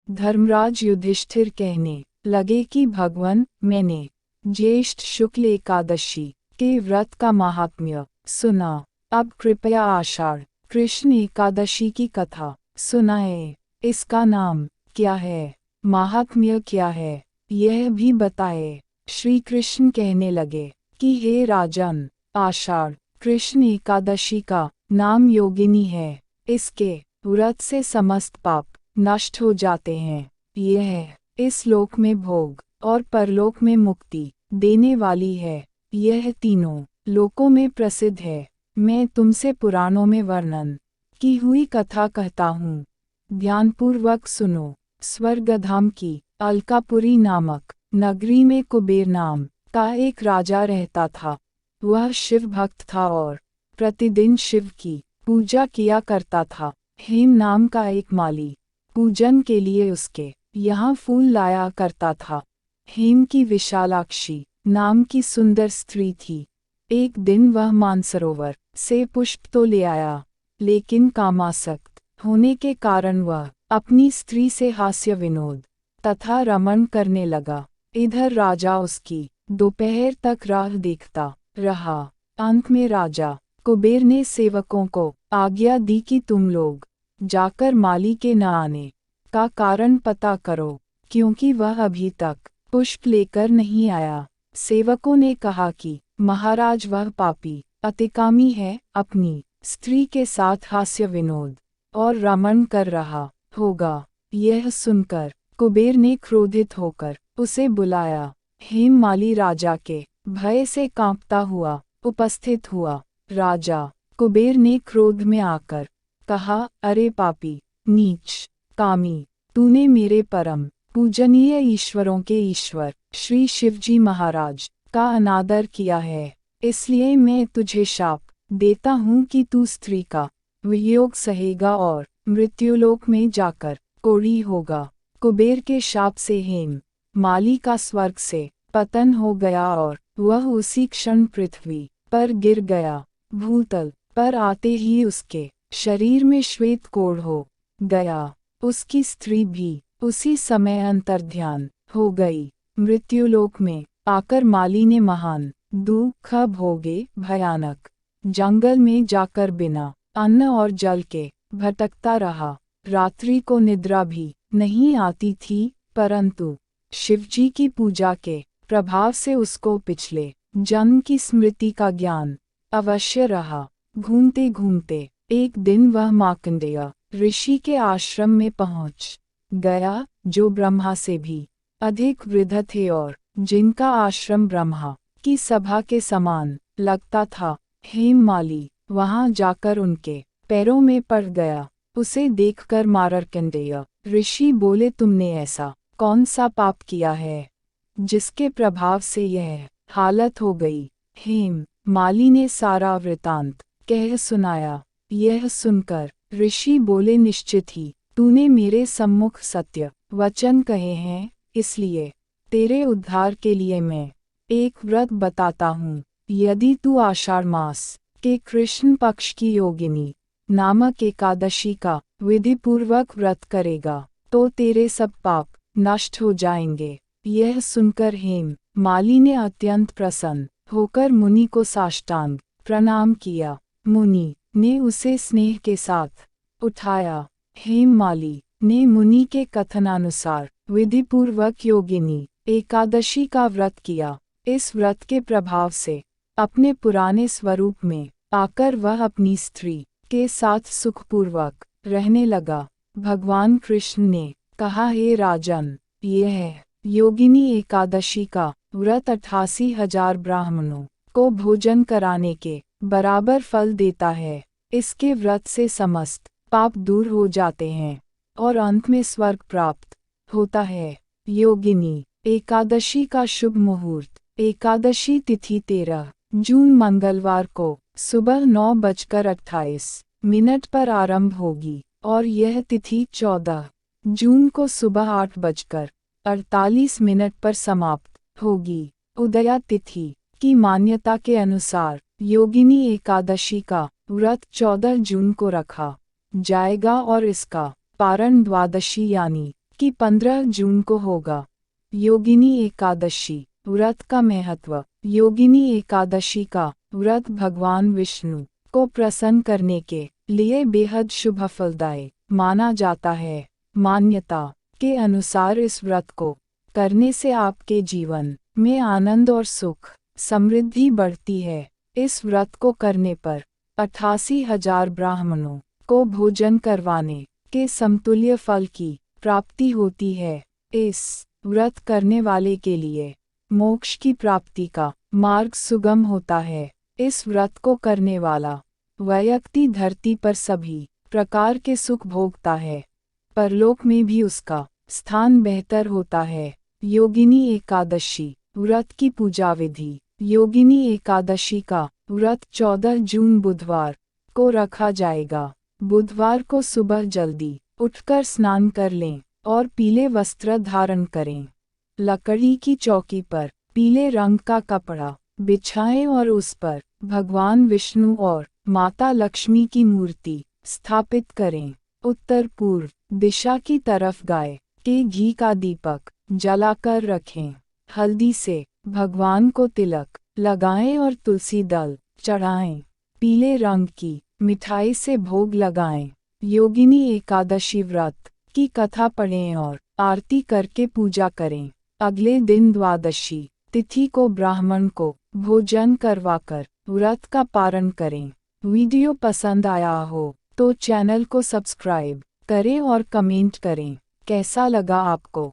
धर्मराज युधिष्ठिर कहने लगे कि भगवान, मैंने ज्येष्ठ शुक्ल एकादशी के व्रत का महात्म्य सुना। अब कृपया आषाढ़ कृष्ण एकादशी की कथा सुनाए। इसका नाम क्या है, महात्म्य क्या है, यह भी बताए। श्री कृष्ण कहने लगे कि हे राजन, आषाढ़ कृष्ण एकादशी का नाम योगिनी है। इसके व्रत से समस्त पाप नष्ट हो जाते हैं। यह इस लोक में भोग और परलोक में मुक्ति देने वाली है। यह तीनों लोकों में प्रसिद्ध है। मैं तुमसे पुराणों में वर्णन की हुई कथा कहता हूँ, ध्यानपूर्वक सुनो। स्वर्गधाम की अलकापुरी नामक नगरी में कुबेर नाम का एक राजा रहता था। वह शिव भक्त था और प्रतिदिन शिव की पूजा किया करता था। हेम नाम का एक माली पूजन के लिए उसके यहाँ फूल लाया करता था। हेम की विशालाक्षी नाम की सुंदर स्त्री थी। एक दिन वह मानसरोवर से पुष्प तो ले आया, लेकिन कामासक्त होने के कारण वह अपनी स्त्री से हास्य विनोद तथा रमण करने लगा। इधर राजा उसकी दोपहर तक राह देखता रहा। अंत में राजा कुबेर ने सेवकों को आज्ञा दी कि तुम लोग जाकर माली के न आने का कारण पता करो, क्योंकि वह अभी तक पुष्प लेकर नहीं आया। सेवकों ने कहा कि महाराज, वह पापी अतिकामी है, अपनी स्त्री के साथ हास्य विनोद और रमण कर रहा होगा। यह सुनकर कुबेर ने क्रोधित होकर उसे बुलाया। हेम माली राजा के भय से कांपता हुआ उपस्थित हुआ। राजा कुबेर ने क्रोध में आकर कहा, अरे पापी, नीच, कामी, तूने मेरे परम पूजनीय ईश्वरों के ईश्वर श्री शिवजी महाराज का अनादर किया है। इसलिए मैं तुझे शाप देता हूँ कि तू स्त्री का वियोग सहेगा और मृत्युलोक में जाकर कोढ़ी होगा। कुबेर के शाप से हेम माली का स्वर्ग से पतन हो गया और वह उसी क्षण पृथ्वी पर गिर गया। भूतल पर आते ही उसके शरीर में श्वेत कोढ़ हो गया। उसकी स्त्री भी उसी समय अंतर्ध्यान हो गई। मृत्युलोक में आकर माली ने महान दुख भोगे। भयानक जंगल में जाकर बिना अन्न और जल के भटकता रहा। रात्रि को निद्रा भी नहीं आती थी, परंतु शिवजी की पूजा के प्रभाव से उसको पिछले जन्म की स्मृति का ज्ञान अवश्य रहा। घूमते घूमते एक दिन वह मार्कंडेय ऋषि के आश्रम में पहुंच गया, जो ब्रह्मा से भी अधिक वृद्ध थे और जिनका आश्रम ब्रह्मा की सभा के समान लगता था। हेम माली वहां जाकर उनके पैरों में पड़ गया। उसे देखकर मार्कंडेय ऋषि बोले, तुमने ऐसा कौन सा पाप किया है जिसके प्रभाव से यह हालत हो गई। हेम माली ने सारा वृतांत कह सुनाया। यह सुनकर ऋषि बोले, निश्चित ही तूने मेरे सम्मुख सत्य वचन कहे हैं, इसलिए तेरे उद्धार के लिए मैं एक व्रत बताता हूँ। यदि तू आषाढ़ मास के कृष्ण पक्ष की योगिनी नामक एकादशी का विधिपूर्वक व्रत करेगा तो तेरे सब पाप नष्ट हो जाएंगे। यह सुनकर हेम माली ने अत्यंत प्रसन्न होकर मुनि को साष्टांग प्रणाम किया। मुनि ने उसे स्नेह के साथ उठाया। हेम माली ने मुनि के कथनानुसार विधिपूर्वक योगिनी एकादशी का व्रत किया। इस व्रत के प्रभाव से अपने पुराने स्वरूप में आकर वह अपनी स्त्री के साथ सुखपूर्वक रहने लगा। भगवान कृष्ण ने कहा, हे राजन, यह योगिनी एकादशी का व्रत 88,000 ब्राह्मणों को भोजन कराने के बराबर फल देता है। इसके व्रत से समस्त पाप दूर हो जाते हैं और अंत में स्वर्ग प्राप्त होता है। योगिनी एकादशी का शुभ मुहूर्त एकादशी तिथि 13 जून मंगलवार को सुबह 9:28 पर आरंभ होगी और यह तिथि 14 जून को सुबह 8:48 पर समाप्त होगी। उदया तिथि की मान्यता के अनुसार योगिनी एकादशी का व्रत 14 जून को रखा जाएगा और इसका पारण द्वादशी यानी कि 15 जून को होगा योगिनी एकादशी। व्रत का महत्व। योगिनी एकादशी का व्रत भगवान विष्णु को प्रसन्न करने के लिए बेहद शुभ फलदायक माना जाता है। मान्यता के अनुसार इस व्रत को करने से आपके जीवन में आनंद और सुख समृद्धि बढ़ती है। इस व्रत को करने पर 88,000 ब्राह्मणों को भोजन करवाने के समतुल्य फल की प्राप्ति होती है। इस व्रत करने वाले के लिए मोक्ष की प्राप्ति का मार्ग सुगम होता है। इस व्रत को करने वाला व्यक्ति धरती पर सभी प्रकार के सुख भोगता है, परलोक में भी उसका स्थान बेहतर होता है। योगिनी एकादशी व्रत की पूजा विधि। योगिनी एकादशी का व्रत 14 जून बुधवार को रखा जाएगा। बुधवार को सुबह जल्दी उठकर स्नान कर लें और पीले वस्त्र धारण करें। लकड़ी की चौकी पर पीले रंग का कपड़ा बिछाएं और उस पर भगवान विष्णु और माता लक्ष्मी की मूर्ति स्थापित करें। उत्तर पूर्व दिशा की तरफ गाय के घी का दीपक जलाकर रखें। हल्दी से भगवान को तिलक लगाएं और तुलसी दल चढ़ाएं। पीले रंग की मिठाई से भोग लगाएं। योगिनी एकादशी व्रत की कथा पढ़ें और आरती करके पूजा करें। अगले दिन द्वादशी तिथि को ब्राह्मण को भोजन करवाकर व्रत का पारण करें। वीडियो पसंद आया हो तो चैनल को सब्सक्राइब करें और कमेंट करें कैसा लगा आपको।